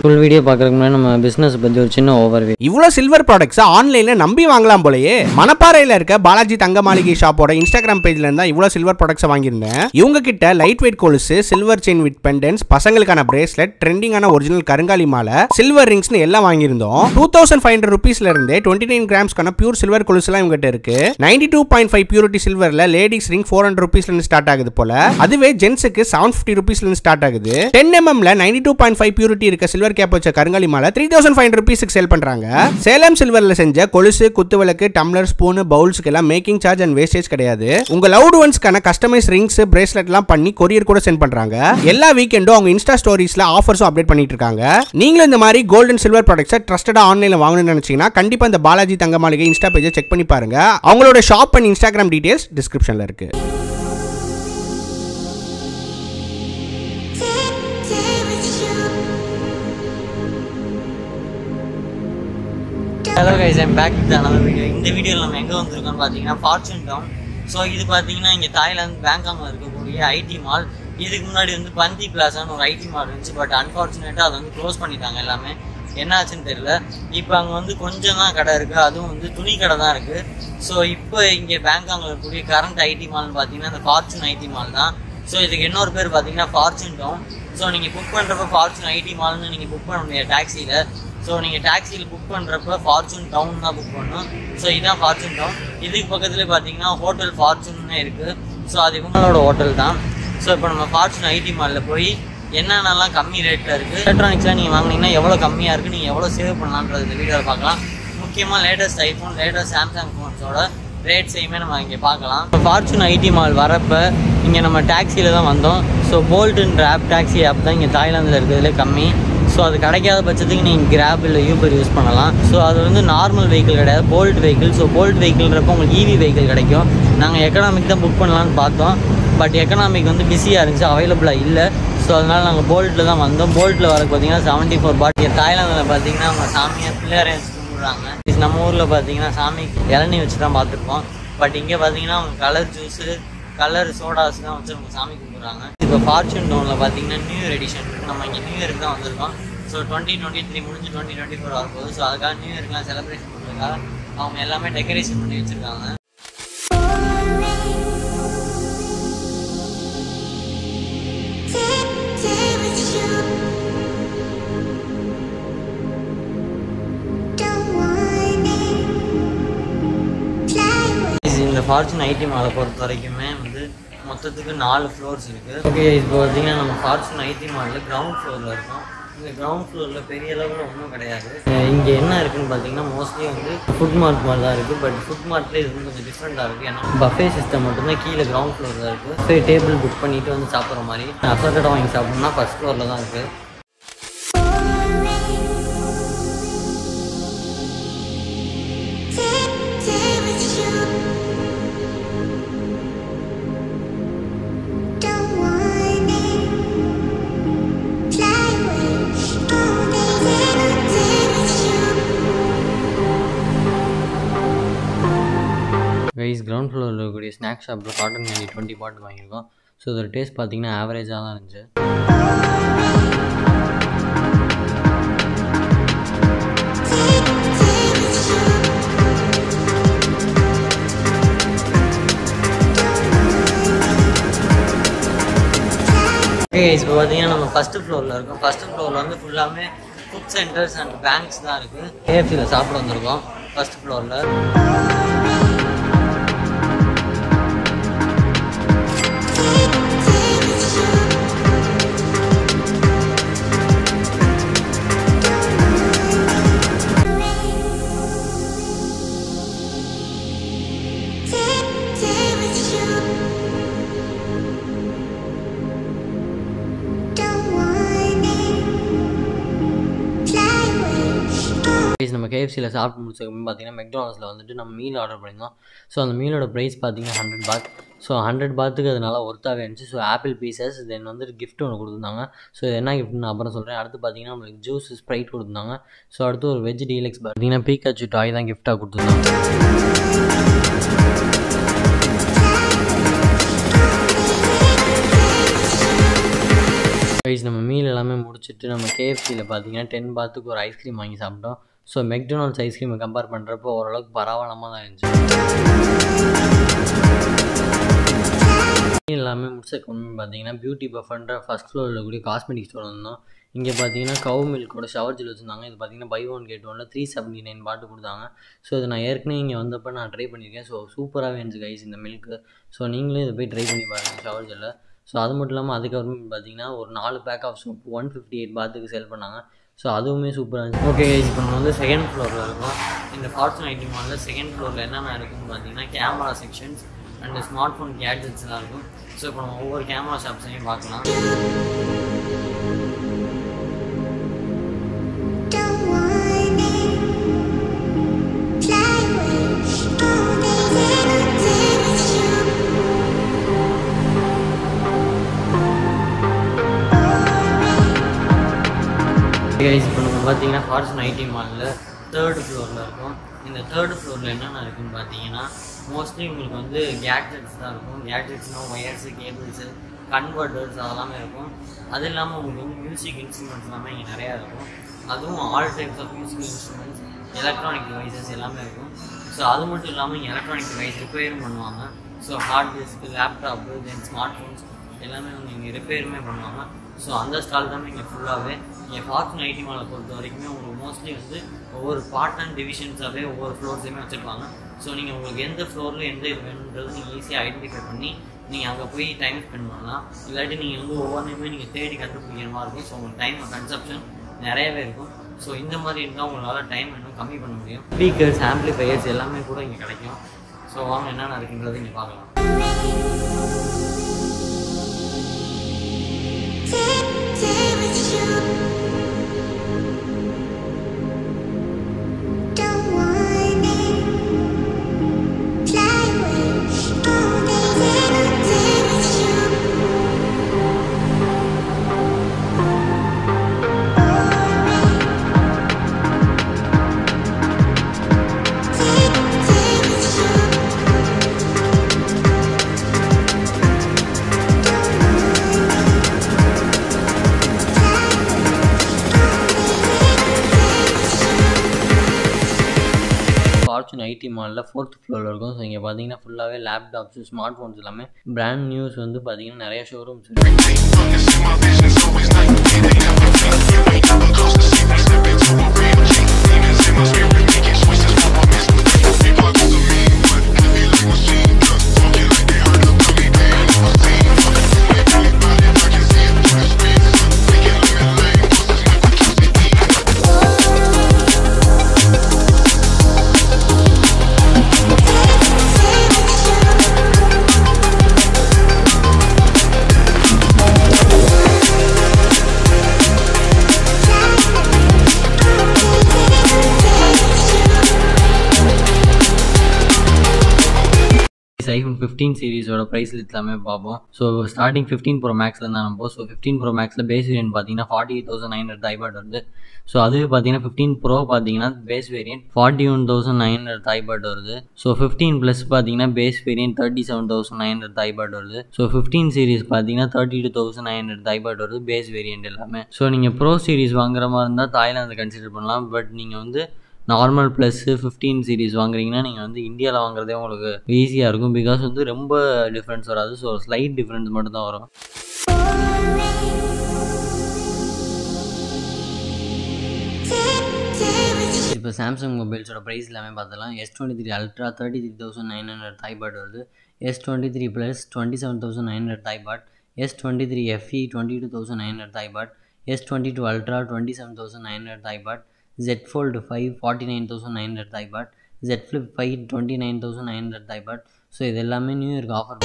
Full video பார்க்கறதுக்கு முன்னாடி நம்ம பிசினஸ் பத்தி ஒரு சின்ன ஓவர்வியூ. இவ்வளோ சில்வர் ப்ராடக்ட்ஸ் ஆன்லைன்ல நம்பி வாங்கலாம் போலயே. மணப்பாறையில் இருக்க பாலாஜி தங்க மாளிகை ஷாப்போட இன்ஸ்டாகிராம் பேஜ்ல இருந்தா இவ்வளோ சில்வர் ப்ராடக்ட்ஸ் வாங்கியிருந்தேன். இவங்க கிட்ட லைட் வெயிட் கொலுசு, சில்வர் செயின் வித் பெண்டன்ஸ், பசங்களுக்கான பிரேஸ்லெட், ட்ரெண்டிங்கான ஒரிஜினல் கருங்காலி மாலை, சில்வர் ரிங்ஸ்னு எல்லாம் வாங்கியிருந்தோம். 2500 rupeesல இருந்து 29 கிராம்ஸ்க்கான பியூர் சில்வர் கொலுசுலாம் இவங்க கிட்ட இருக்கு. 92.5 பியூரிட்டி சில்வர்ல லேடிஸ் ரிங் 400 rupeesல இருந்து ஸ்டார்ட் ஆகுது போல. அதுவே ஜென்ஸுக்கு 750 rupeesல இருந்து ஸ்டார்ட் ஆகுது. 10 mmல 92.5 பியூரிட்டி இருக்க சில்வர் கேப் வச்ச கருங்காலி மாலை 3500 rupeesக்கு சேல் பண்றாங்க. சேலம் சில்வர்ல செஞ்ச கொலுசு, குத்துவிளக்கு, டம்ளர், ஸ்பூன், பவுல்ஸ்க்கு எல்லாம் மேக்கிங் சார்ஜ் அண்ட் வேஸ்டேஜ் கிடையாது. உங்க லவ்ட் ஒன்ஸ்க்கான கஸ்டமைஸ் ரிங்ஸ், பிரேஸ்லெட் எல்லாம் பண்ணி கொரியர் கூட சென்ட் பண்றாங்க. எல்லா வீக்கெண்டும் அவங்க இன்ஸ்டா ஸ்டோரிஸ்ல ஆஃபர்ஸும் அப்டேட் பண்ணிட்டு இருக்காங்க. நீங்களும் இந்த மாதிரி கோல்ட் அண்ட் சில்வர் ப்ராடக்ட்ஸை ட்ரஸ்டடா ஆன்லைன்ல வாங்கணும்னு நினைச்சீங்கன்னா கண்டிப்பா இந்த பாலாஜி தங்க மாளிகை இன்ஸ்டா பேஜை செக் பண்ணி பாருங்க. அவங்களோட ஷாப் அண்ட் இன்ஸ்டாகிராம் டீடைல்ஸ் டிஸ்கிரிப்ஷன்ல இருக்கு. Hello guys, I'm back with another video. இந்த வீடியோவில் நம்ம எங்கே வந்திருக்கோம்னு பார்த்தீங்கன்னா ஃபார்ச்சூன் டவுன். ஸோ இது பார்த்தீங்கன்னா இங்கே தாய்லாந்து பேங்காங்கில் இருக்கக்கூடிய ஐடி மால். இதுக்கு முன்னாடி வந்து பந்தி பிளாசான்னு ஒரு ஐடி மால் இருந்துச்சு. பட் அன்ஃபார்ச்சுனேட்டாக அதை வந்து க்ளோஸ் பண்ணிட்டாங்க. எல்லாமே என்ன ஆச்சுன்னு தெரியல. இப்போ அங்கே வந்து கொஞ்சம் தான் கடை இருக்குது, அதுவும் வந்து துணி கடை தான் இருக்குது. ஸோ இப்போ இங்கே பேங்காங்கில் இருக்கக்கூடிய கரண்ட் ஐடி மால்னு பார்த்தீங்கன்னா இந்த ஃபார்ச்சூன் ஐடி மால் தான். ஸோ இதுக்கு இன்னொரு பேர் பார்த்தீங்கன்னா ஃபார்ச்சூன் டவுன். ஸோ நீங்கள் புக் பண்ணுறப்ப ஃபார்ச்சூன் ஐடி மால்னு நீங்கள் புக் பண்ண முடியாது டாக்ஸியில். ஸோ நீங்கள் டாக்ஸியில் புக் பண்ணுறப்ப ஃபார்ச்சூன் டவுன் தான் புக் பண்ணணும். ஸோ இதுதான் ஃபார்ச்சூன் டவுன். இதுக்கு பக்கத்தில் பார்த்தீங்கன்னா ஹோட்டல் ஃபார்ச்சூன்னு இருக்குது. ஸோ அது இவங்களோட ஹோட்டல் தான். ஸோ இப்போ நம்ம ஃபார்ச்சூன் ஐடி மாலில் போய் என்னென்னலாம் கம்மி ரேட்டில் இருக்குது, எலக்ட்ரானிக்ஸ்லாம் நீங்கள் வாங்கினீங்கன்னா எவ்வளோ கம்மியாக இருக்குது, நீங்கள் எவ்வளோ சேவ் பண்ணலான்றது இந்த வீடியோவில் பார்க்கலாம். முக்கியமாக லேட்டஸ்ட் ஐஃபோன், லேட்டஸ்ட் சாம்சங் ஃபோன்ஸோட ரேட்ஸையுமே நம்ம இங்கே பார்க்கலாம். இப்போ ஃபார்ச்சூன் ஐடி மால் வரப்போ இங்கே நம்ம டாக்ஸியில் தான் வந்தோம். ஸோ போல்ட்டுன்ற டாக்ஸி ஆப் தான் இங்கே தாய்லாந்தில் இருக்கிறதுலே கம்மி. ஸோ அது கிடைக்காத பட்சத்துக்கு நீங்கள் கிராப் இல்லை யூபர் யூஸ் பண்ணலாம். ஸோ அது வந்து நார்மல் வெஹிக்கிள் கிடையாது, போல்ட் வெஹிக்கிள். ஸோ போல்ட் வெஹிக்கிள்ன்றப்போ உங்களுக்கு இவி வெஹிக்கிள் கிடைக்கும். நாங்கள் எக்கனாமிக் தான் புக் பண்ணலான்னு பார்த்தோம். பட் எக்கனாமிக் வந்து பிஸியாக இருந்துச்சு, அவைலபிளாக இல்லை. ஸோ அதனால் நாங்கள் போல்ட்டில் தான் வந்தோம். போல்ட்டில் வரக்கு பார்த்தீங்கன்னா 74 baht. இங்கே தாய்லாந்தில் பார்த்தீங்கன்னா அவங்க சாமியை பிள்ளையாரே வச்சு கும்பிட்றாங்க. நம்ம ஊரில் பார்த்தீங்கன்னா சாமி இளநீ வச்சு தான் பார்த்துருப்போம். பட் இங்கே பார்த்தீங்கன்னா அவங்க கலர் ஜூஸு, கலர் சோடாஸ் தான் வச்சு நம்ம சாமி கும்பிட்றாங்க. இப்போ ஃபார்ச்சூன் டவுனில் பார்த்தீங்கன்னா நியூ இயர் எடிஷன் இருக்குது. நம்ம இங்கே நியூ இயருக்கு தான் வந்திருக்கோம். ஸோ 2023 முடிஞ்சு 2024 வரப்போகுது. ஸோ அதுக்காக நியூ இயர்க்குலாம் செலிப்ரேஷன் பண்ணுறதுக்காக அவங்க எல்லாமே டெக்கரேஷன் பண்ணி வச்சுருக்காங்க. இந்த ஃபார்ச்சூன் ஐடி மாலை பொறுத்த வரைக்குமே வந்து மொத்தத்துக்கு 4 ஃப்ளோர்ஸ் இருக்குது. ஓகே, இப்போ பார்த்தீங்கன்னா நம்ம ஃபார்ச்சூன் ஐடி மாலில் கிரவுண்ட் ஃப்ளோரில் இருக்கோம். இந்த கிரவுண்ட் ஃப்ளோரில் பெரிய அளவில் ஒன்றும் கிடையாது. இங்கே என்ன இருக்குதுன்னு பார்த்தீங்கன்னா மோஸ்ட்லி வந்து ஃபுட் மார்ட் மாதிரி தான் இருக்குது. பட் ஃபுட் மார்ட்டில் இது வந்து கொஞ்சம் டிஃப்ரெண்ட்டாக இருக்குது. ஏன்னா பஃபே சிஸ்டம் மட்டும்தான் கீழே கிரவுண்ட் ஃப்ளோரில் தான் இருக்குது. பஃபே டேபிள் புக் பண்ணிவிட்டு வந்து சாப்பிட்ற மாதிரி. அசால்ட்டாக வாங்கி சாப்பிட்ணுன்னா ஃபஸ்ட் ஃப்ளோரில் தான் இருக்குது. கைஸ், கிரவுண்ட் ஃப்ளோரில் இருக்கக்கூடிய ஸ்நாக்ஸ் ஷாப்பில் காட்டன் கேண்டி 20 baht வாங்கியிருக்கோம். ஸோ இதோட டேஸ்ட் பார்த்தீங்கன்னா ஆவரேஜாக தான் இருந்துச்சு. கைஸ், இப்போ பார்த்தீங்கன்னா நம்ம ஃபஸ்ட்டு ஃப்ளோரில் இருக்கோம். ஃபஸ்ட்டு ஃப்ளோரில் வந்து ஃபுல்லாமே ஃபுட் சென்டர்ஸ் அண்ட் பேங்க்ஸ் தான் இருக்குது. கேஎஃப்சியில் சாப்பிட வந்திருக்கோம் ஃபஸ்ட் ஃப்ளோரில். நம்ம கேஎஃப்சியில் சாப்பிட்டு முடிச்சதுக்கு பார்த்தீங்கன்னா மெக்டானல்ஸில் வந்துட்டு நம்ம மீல் ஆர்டர் பண்ணியிருந்தோம். ஸோ அந்த மீலோட ப்ரைஸ் பார்த்தீங்கன்னா 100 baht. ஸோ 100 bahtக்கு அது நல்லா ஒர்த்தாகவே இருந்துச்சு. ஸோ ஆப்பிள் பீசஸ், தென் வந்துட்டு கிஃப்ட் ஒன்று கொடுத்துருந்தாங்க. ஸோ இது என்ன கிஃப்ட்னு அப்புறம் சொல்கிறேன். அடுத்து பார்த்தீங்கன்னா நம்மளுக்கு ஜூஸ், ஸ்ப்ரைட் கொடுத்துருந்தாங்க. ஸோ அடுத்து ஒரு வெஜ் டீலக்ஸ் பார்த்தீங்கன்னா பீக்காச்சு டாய் தான் கிஃப்ட்டாக கொடுத்துருந்தாங்க. கைஸ் நம்ம மீல் எல்லாமே முடிச்சுட்டு நம்ம கேஎஃப்சியில் பார்த்தீங்கன்னா 10 பாத்துக்கு ஒரு ஐஸ்கிரீம் வாங்கி சாப்பிட்டோம். ஸோ மெக்டொனால்ட்ஸ் ஐஸ்கிரீமை கம்பேர் பண்ணுறப்போ ஓரளவுக்கு பரவாயில்லாமல் தான் இருந்துச்சு. எல்லாமே முடிச்சதுக்கு பார்த்தீங்கன்னா பியூட்டி பஃப்ன்ற ஃபஸ்ட் ஃப்ளோரில் கூடிய காஸ்மெட்டிக் ஸ்டோர் வந்தோம். இங்கே பார்த்தீங்கன்னா கவு மில்கோட ஷவர் ஜெல் வச்சுருந்தாங்க. இது பார்த்தீங்கன்னா பை ஒன் கெட் ஒன்ல 379 பாட்டு கொடுத்தாங்க. ஸோ இது நான் ஏற்கனவே இங்கே வந்தப்போ நான் ட்ரை பண்ணியிருக்கேன். ஸோ சூப்பராகவே இருந்துச்சு கைஸ் இந்த மில்க்கு. ஸோ நீங்களும் இதை போய் ட்ரை பண்ணி பாருங்கள் ஷவர் ஜெல்லை. ஸோ அது மட்டும் இல்லாமல் அதுக்கப்புறம் பார்த்தீங்கன்னா ஒரு 4 பேக் ஆஃப் சோப் 158 பாத்துக்கு சேல் பண்ணாங்க. ஸோ அதுவுமே சூப்பராக இருந்துச்சு. ஓகே இப்போ நம்ம வந்து செகண்ட் ஃப்ளோரில் இருக்கோம். இந்த ஃபார்ச்சூன் ஐடி மாலில் செகண்ட் ஃப்ளோரில் என்னென்ன இருக்குதுன்னு பார்த்தீங்கன்னா camera sections and smartphone கேட்ஜெட்ஸ்லாம் இருக்கும். ஸோ இப்போ நம்ம ஒவ்வொரு கேமரா ஷாப்ஸையும் பார்க்கலாம். இப்போ நம்ம பார்த்தீங்கன்னா ஃபார்ச்சூன் ஐடி மாலில் 3rd ஃப்ளோரில் இருக்கும். இந்த 3rd ஃப்ளோரில் என்னென்ன இருக்குதுன்னு பார்த்தீங்கன்னா மோஸ்ட்லி உங்களுக்கு வந்து கேட்ஜெட்ஸ் தான் இருக்கும். கேட்ஜெட்ஸ்னால் ஒயர்ஸு, கேபிள்ஸு, கன்வெர்ட்டர்ஸ் அதெல்லாமே இருக்கும். அது இல்லாமல் உங்களுக்கு வந்து மியூசிக் இன்ஸ்ட்ருமெண்ட்ஸ் எல்லாமே இங்கே நிறையா இருக்கும். அதுவும் all types of music instruments, electronic devices எல்லாமே இருக்கும். ஸோ அது மட்டும் இல்லாமல் இங்கே எலக்ட்ரானிக் டிவைஸ் ரிப்பேரும் பண்ணுவாங்க. ஸோ ஹார்ட் டிஸ்க்கு, லேப்டாப்பு, தென் ஸ்மார்ட் ஃபோன்ஸ் எல்லாமே வந்து இங்கே ரிப்பேருமே பண்ணுவாங்க. ஸோ அந்த ஸ்டால் தான் இங்கே ஃபுல்லாகவே. இங்கே ஃபார்ச்சூன் ஐடி மாலை பொறுத்த வரைக்குமே உங்களுக்கு மோஸ்ட்லி வந்து ஒவ்வொரு பார்ட் அண்ட் டிவிஷன்ஸாகவே ஒவ்வொரு ஃப்ளோர்ஸையுமே வச்சுருப்பாங்க. ஸோ நீங்கள் உங்களுக்கு எந்த ஃப்ளோரில் எந்த இது வேணுன்றது நீங்கள் ஈஸியாக ஐடென்டிஃபை பண்ணி நீங்கள் அங்கே போய் டைம் ஸ்பெண்ட் பண்ணலாம். இல்லாட்டி நீங்கள் வந்து ஒவ்வொன்றையுமே நீங்கள் தேடி கண்டுபிடிக்கிற மாதிரி இருக்கும். ஸோ உங்களுக்கு டைம் கன்சப்ஷன் நிறையவே இருக்கும். ஸோ இந்த மாதிரி இருந்தால் உங்களால் டைம் இன்னும் கம்மி பண்ண முடியும். ஸ்பீக்கர்ஸ், ஆம்பிளிஃபையர்ஸ் எல்லாமே கூட இங்கே கிடைக்கும். ஸோ வாங்க என்னென்ன இருக்குன்றது இங்கே பார்க்கலாம். ஃபார்ச்சூன் ஐடி மாலில் 4th ஃப்ளோரில் இருக்கும். ஸோ இங்கே பார்த்தீங்கன்னா ஃபுல்லாகவே லேப்டாப்ஸு, ஸ்மார்ட் ஃபோன்ஸ் எல்லாமே பிராண்ட் நியூஸ் வந்து பார்த்தீங்கன்னா நிறைய ஷோரூம்ஸ் iPhone 15 சீரிஸோட ப்ரைஸ் எல்லாமே பார்ப்போம். ஸோ ஸ்டார்டிங் 15 Pro Maxல தான் நம்ம. ஸோ 15 Pro Maxல பேஸ் வேரியன்ட் பார்த்தீங்கன்னா 48,900 தாய்பாட் வருது. ஸோ அதுவே பார்த்தீங்கன்னா 15 Pro பார்த்தீங்கன்னா பேஸ் வேரியன்ட் 41,900 தாய்பாட் வருது. ஸோ 15 Plus பார்த்தீங்கன்னா பேஸ் வேரியன்ட் 37,900 தாய்பாட் வருது. ஸோ 15 சீரிஸ் பார்த்தீங்கன்னா 32,900 தாய்பாட் வருது பேஸ் வேரியன்ட் எல்லாமே. ஸோ நீங்கள் ப்ரோ சீரிஸ் வாங்குற மாதிரி இருந்தால் தாய்லாந்து கன்சிடர் பண்ணலாம். பட் நீங்கள் வந்து நார்மல் ப்ளஸ் 15 சீரிஸ் வாங்குறீங்கன்னா நீங்கள் வந்து இந்தியாவில் வாங்குறதே உங்களுக்கு ஈஸியாக இருக்கும். பிகாஸ் வந்து ரொம்ப டிஃப்ரென்ஸ் வராது. ஸோ ஸ்லைட் டிஃப்ரென்ஸ் மட்டும் தான் வரும். இப்போ சாம்சங் மொபைல்ஸோட ப்ரைஸ் எல்லாமே பார்த்தலாம். S23 Ultra 33,900 தாய்பாட் வருது. S23 Plus 27,900 Thai baht. S23 FE 22,900 Thai baht. S22 Ultra 27,900 Thai baht. Z Fold 5 49,900 Thai baht. Z Flip 5 29,900 Thai baht. So இது எல்லாமே நியூ இயர்க்கு ஆஃபர்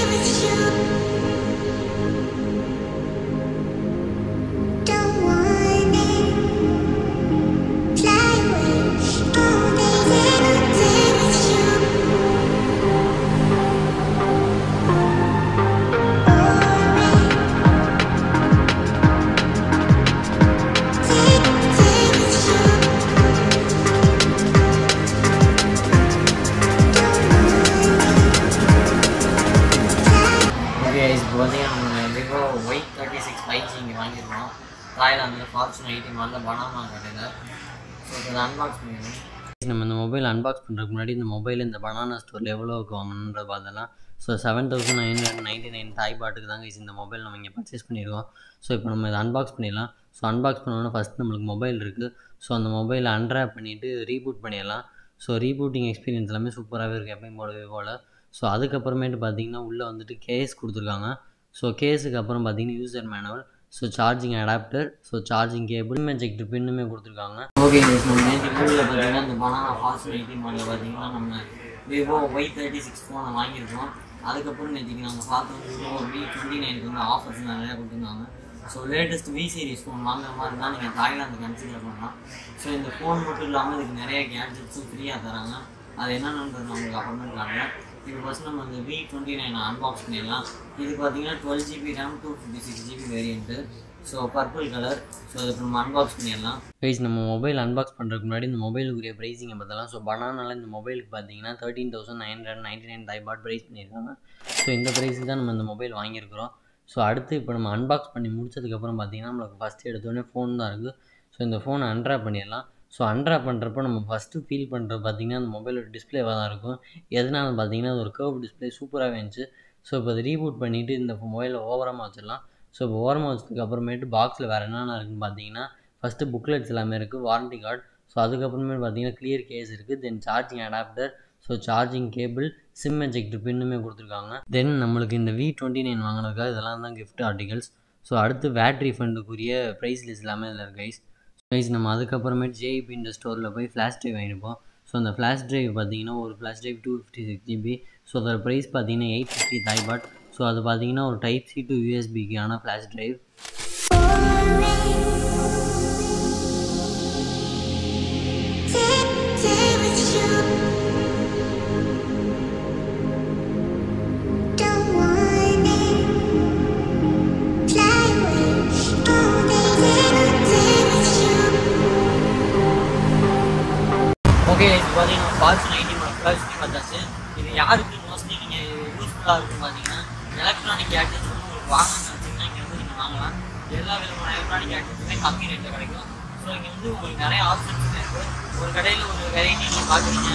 இப்போ பார்த்தீங்கன்னா தாய்லாந்தில் ஃபார்ச்சூன் ஐடி மாலில் பனானா கடையில். ஸோ இதை அன்பாக்ஸ் பண்ணிடுவோம். நம்ம இந்த மொபைல் அன்பாக்ஸ் பண்ணுறதுக்கு முன்னாடி இந்த மொபைல் இந்த பனானா ஸ்டோரில் எவ்வளோக்கு வாங்கணுன்றது பார்த்தலாம். ஸோ 7999 தாய் பாட்டுக்கு தாங்க இந்த மொபைல் நம்ம இங்கே பர்ச்சேஸ் பண்ணியிருக்கோம். ஸோ இப்போ நம்ம இதை அன்பாக்ஸ் பண்ணிடலாம். ஸோ அன்பாக்ஸ் பண்ணோன்னா ஃபஸ்ட் நம்மளுக்கு மொபைல் இருக்குது. ஸோ அந்த மொபைலை அன்ராப் பண்ணிவிட்டு ரீபூட் பண்ணிடலாம். ஸோ ரீபூட்டிங் எக்ஸ்பீரியன்ஸ் எல்லாமே சூப்பராகவே இருக்குது எப்பயும் போலவே போல். ஸோ அதுக்கப்புறமேட்டு பார்த்தீங்கன்னா உள்ளே வந்துட்டு கேஸ் கொடுத்துருக்காங்க. ஸோ கேஸுக்கு அப்புறம் பார்த்தீங்கன்னா user manual, so charging adapter, so charging cable, மெஜெக்ட் பின்னுமே கொடுத்துருக்காங்க. ஓகே நம்ம நேற்று வீடியோவில் பார்த்தீங்கன்னா இந்த பனானா ஃபார்ச்சூன் ஐடி மாலில் பார்த்தீங்கன்னா நம்ம விவோ Y36 ஃபோனை வாங்கியிருக்கோம். அதுக்கப்புறம் நேற்றுக்கு நாங்கள் பார்த்தோம் விவோ V29 வந்து ஆஃபர்ஸ் நிறையா கொடுத்துருந்தாங்க. So latest V series phone வாங்குற மாதிரி இருந்தால் நீங்கள் தாய்லாந்து கன்சிடர் பண்ணலாம். ஸோ இந்த ஃபோன் மட்டும் இல்லாமல் இதுக்கு நிறைய கேட்ஜெட்ஸும் ஃப்ரீயாக தராங்க. அது என்னென்னன்றது நான் உங்களுக்கு அப்புறமேட்டு காட்டுறேன். இப்போ ஃபஸ்ட் நம்ம இந்த V29 அன்பாக்ஸ் பண்ணிடலாம். இது பார்த்தீங்கன்னா 12GB RAM 256GB variant. So purple colour. So அதை நம்ம அன்பாக்ஸ் பண்ணிடலாம். ப்ரைஸ் நம்ம மொபைல் அன்பாக்ஸ் பண்ணுறதுக்கு முன்னாடி இந்த மொபைலுக்குரிய ப்ரைஸிங்கை பார்த்தலாம். ஸோ பனானால இந்த மொபைலுக்கு பார்த்தீங்கன்னா 13,999 தாய் பாட் ப்ரைஸ் பண்ணியிருக்காங்க. ஸோ இந்த ப்ரைஸுக்கு தான் நம்ம இந்த மொபைல் வாங்கியிருக்கிறோம். ஸோ அடுத்து இப்போ நம்ம அன்பாக்ஸ் பண்ணி முடிச்சதுக்கப்புறம் பார்த்தீங்கன்னா நம்மளுக்கு ஃபஸ்ட்டு எடுத்தோடனே ஃபோன் தான் இருக்குது. ஸோ இந்த ஃபோனை அன்ராப் பண்ணிடலாம். ஸோ அன்ராப் பண்ணுறப்போ நம்ம ஃபஸ்ட்டு ஃபீல் பண்ணுறது பார்த்திங்கன்னா அந்த மொபைலோட டிஸ்பிளேவாக தான் இருக்கும். எதனால பார்த்தீங்கன்னா அது ஒரு கர்வ் டிஸ்பிளே சூப்பராகவே இருந்துச்சு. ஸோ இப்போ அதை ரீபூட் பண்ணிவிட்டு இந்த மொபைலை ஓவரமாக வச்சிடலாம். ஸோ இப்போ ஓவரமாக வச்சதுக்கு அப்புறமேட்டு பாக்ஸில் வேறு என்னென்ன இருக்குதுன்னு பார்த்தீங்கன்னா ஃபஸ்ட்டு புக்லெட்ஸ் எல்லாமே இருக்குது, வாரண்டி கார்டு. ஸோ அதுக்கப்புறமேட்டு பார்த்தீங்கன்னா கிளியர் கேஸ் இருக்குது, then charging adapter, so charging cable, SIM eject பின்னுமே கொடுத்துருக்காங்க. தென் நம்மளுக்கு இந்த V29 வாங்கினதுக்காக இதெல்லாம் தான் கிஃப்ட் ஆர்டிகல்ஸ். ஸோ அடுத்து வேட் ரீஃபண்டுக்குரிய ப்ரைஸ் லிஸ்ட் எல்லாமே இதில் இருக்குது கைஸ். நம்ம அதுக்கப்புறமேட்டு JEB இந்த ஸ்டோரில் போய் ஃப்ளாஷ் ட்ரைவ் வாங்கிப்போம். ஸோ அந்த ஃப்ளாஷ் ட்ரைவ் பார்த்தீங்கன்னா ஒரு ஃப்ளாஷ் ட்ரைவ் 256GB. ஸோ அதோட ப்ரைஸ் பார்த்தீங்கன்னா 850 தாய் பாட். ஸோ அது பார்த்தீங்கன்னா ஒரு டைப் C to USBக்கான ஃப்ளாஷ் ட்ரைவ். ஓகே இப்போ பார்த்தீங்கன்னா ஃபார்ச்சூன் ஐடி மால் சுற்றி பார்த்தாச்சு. இது யாருக்கு மோஸ்ட்லி நீங்கள் யூஸ்ஃபுல்லாக இருக்கும் பார்த்தீங்கன்னா எலக்ட்ரானிக் கேட்ஜெட்ஸ் வந்து உங்களுக்கு வாங்கணும்னு வச்சிங்கன்னா இங்கே வந்து நீங்கள் வாங்கலாம். எல்லா விதமான எலக்ட்ரானிக் கேட்ஜெட்ஸுமே கம்மி ரேட்டில் கிடைக்கும். ஸோ இங்கே வந்து உங்களுக்கு நிறைய ஆப்ஷன்ஸுமே இருக்குது. ஒரு கடையில் ஒரு வெரைட்டி நீங்கள் பார்க்குறீங்க,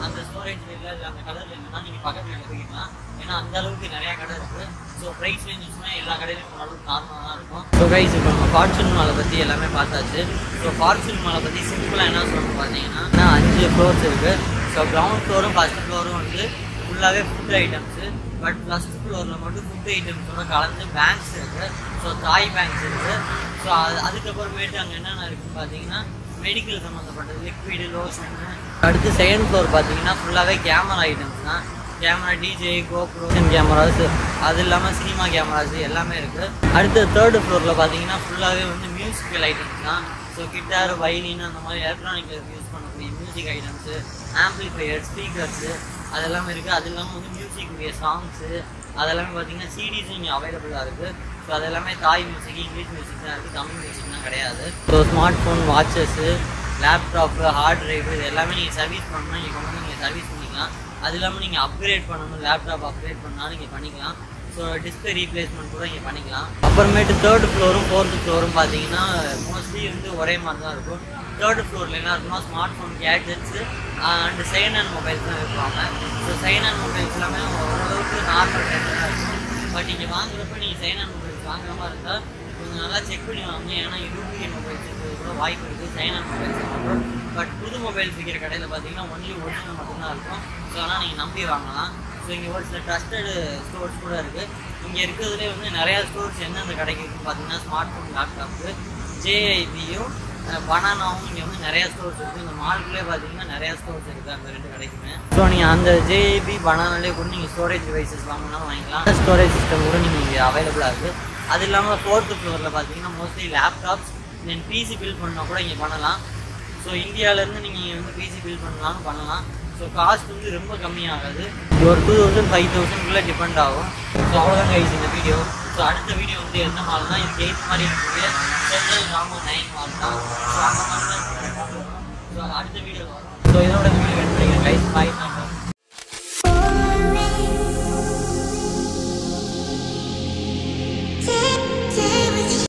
அந்த ஸ்டோரேஜில் இல்லை அந்த கலரில் இல்லைன்னா நீங்கள் பக்கத்தில் போய்க்கலாம். ஏன்னா அந்த அளவுக்கு நிறையா கடை இருக்குது. ஸோ ப்ரைஸ் ரேஞ்சஸ்மே எல்லா கடையிலும் ஓரளவுக்கு நார்மலாக தான் இருக்கும். ஸோ கைஸ் இப்போ நம்ம ஃபார்ச்சூன் மாலை பற்றி எல்லாமே பார்த்தாச்சு. ஸோ ஃபார்ச்சூன் மாலை பற்றி சிம்பிளாக என்ன சொல்லணும் பார்த்தீங்கன்னா 5 ஃப்ளோர்ஸ் இருக்குது. ஸோ கிரவுண்ட் ஃப்ளோரும் ஃபஸ்ட் ஃப்ளோரும் வந்து ஃபுல்லாகவே ஃபுட் ஐட்டம்ஸு. பட் ஃபஸ்ட் ஃப்ளோரில் மட்டும் ஃபுட் ஐட்டம்ஸோட கலந்து பேங்க்ஸ் இருக்குது. ஸோ தாய் பேங்க்ஸ் இருக்குது. ஸோ அதுக்கப்புறமேட்டு அங்கே என்னென்ன இருக்குதுன்னு பார்த்தீங்கன்னா மெடிக்கல் சம்மந்தப்பட்டது, லிக்விடு, லோஷனு. அடுத்து செகண்ட் ஃப்ளோர் பார்த்தீங்கன்னா ஃபுல்லாகவே கேமரா ஐட்டம்ஸ் தான். கேமரா, டிஜே, கோப்ரோ கேமராஸ், அது இல்லாமல் சினிமா கேமராஸ் எல்லாமே இருக்குது. அடுத்து தேர்டு ஃப்ளோரில் பார்த்தீங்கன்னா ஃபுல்லாகவே வந்து மியூசிக்கல் ஐட்டம்ஸ் தான். ஸோ கிட்டார், வயலின் அந்த மாதிரி எலக்ட்ரானிக் யூஸ் பண்ணக்கூடிய மியூசிக் ஐட்டம்ஸு, ஆம்பிளிஃபையர், ஸ்பீக்கர்ஸு அதெல்லாமே இருக்குது. அது இல்லாமல் வந்து மியூசிக்குரிய சாங்ஸு அதெல்லாமே பார்த்தீங்கன்னா சிடிஸும் இங்கே அவைலபிளாக இருக்குது. ஸோ அது எல்லாமே தாய் மியூசிக், இங்கிலீஷ் மியூசிக் தான் இருக்குது, தமிழ் மியூசிக்லாம் கிடையாது. So smart phone, watches, laptop, hard drive இது எல்லாமே நீங்கள் சர்வீஸ் பண்ணணும்னா இங்கே கொண்டு வந்து நீங்கள் சர்வீஸ் பண்ணிக்கலாம். அது இல்லாமல் நீங்கள் அப்கிரேட் பண்ணணும், லேப்டாப் அப்கிரேட் பண்ணாலும் நீங்கள் பண்ணிக்கலாம். ஸோ டிஸ்பிளே ரீப்ளேஸ்மெண்ட் கூட இங்கே பண்ணிக்கலாம். அப்புறமேட்டு தேர்டு ஃப்ளோரும் ஃபோர்த்து ஃப்ளோரும் பார்த்தீங்கன்னா மோஸ்ட்லி வந்து ஒரே மாதிரி தான் இருக்கும். தேர்டு ஃப்ளோரில் என்ன இருக்குன்னா smart phone gadgets and second hand mobiles தான் இருப்பாங்க. ஸோ செகண்ட் ஹேண்ட் மொபைல்ஸ் எல்லாமே ஓரளவுக்கு நார்மல் ரேட்டில் தான் இருக்கும். பட் நீங்கள் வாங்குறப்ப நீங்கள் செகண்ட் ஹேண்ட் மொபைல்ஸ் வாங்குற மாதிரி இருந்தால் கொஞ்சம் நல்லா செக் பண்ணி வாங்க. ஏன்னா டூப்ளிகேட் மொபைல்ஸ் இருக்கிறது கூட வாய்ப்பு இருக்குது செகண்ட் ஹேண்ட் மொபைல்ஸ் மட்டும். பட் புது மொபைல்ஸ் விற்கிற கடையில் பார்த்தீங்கன்னா ஒன்லி ஒரிஜினல் மட்டும்தான் இருக்கும். ஸோ ஆனால் நீங்கள் நம்பி வாங்கலாம். ஸோ இங்கே ஒரு சில ட்ரஸ்டடு ஸ்டோர்ஸ் கூட இருக்குது. இங்கே இருக்கிறதுலே வந்து நிறையா ஸ்டோர்ஸ் எந்தெந்த கடைக்கு இருக்குன்னு பார்த்தீங்கன்னா ஸ்மார்ட் ஃபோன், லேப்டாப்பு, JIBயும் பனானாவும் இங்கே வந்து நிறையா ஸ்டோர்ஸ் இருக்குது. இந்த மால்குள்ளே பார்த்தீங்கன்னா நிறையா ஸ்டோர்ஸ் இருக்குது அந்த 2 கடைக்குமே. ஸோ நீங்கள் அந்த JIB பனானாலே கூட நீங்கள் ஸ்டோரேஜ் டிவைசஸ் வாங்கினா வாங்கிக்கலாம். ஸ்டோரேஜ் சிஸ்டம் கூட நீங்கள் இங்கே அவைலபிளாக இருக்குது. அது இல்லாமல் ஃபோர்த்து ஃப்ளோரில் பார்த்தீங்கன்னா மோஸ்ட்லி லேப்டாப்ஸ் தென் PC பில் பண்ணால் கூட இங்கே பண்ணலாம். ஸோ இந்தியாவிலேருந்து நீங்கள் வந்து PC பில் பண்ணலாம்னு பண்ணலாம். ஸோ காஸ்ட் வந்து ரொம்ப கம்மியாகாது. ஒரு 2000 5000 டிபெண்ட் ஆகும். ஸோ அவ்வளோதான் கைஸ் இந்த வீடியோ. ஸோ அடுத்த வீடியோ வந்து எந்த மால் தான் இதுக்கு ஏற்ற மாதிரி இருக்கக்கூடிய சென்ட்ரல் ராமர் 9 மால் தான். ஸோ அந்த மாதிரி தான் ஸோ அடுத்த வீடியோ வரும். ஸோ இதோட வீடியோ எடுத்துக்கிறேன் கைஸ். பாய்.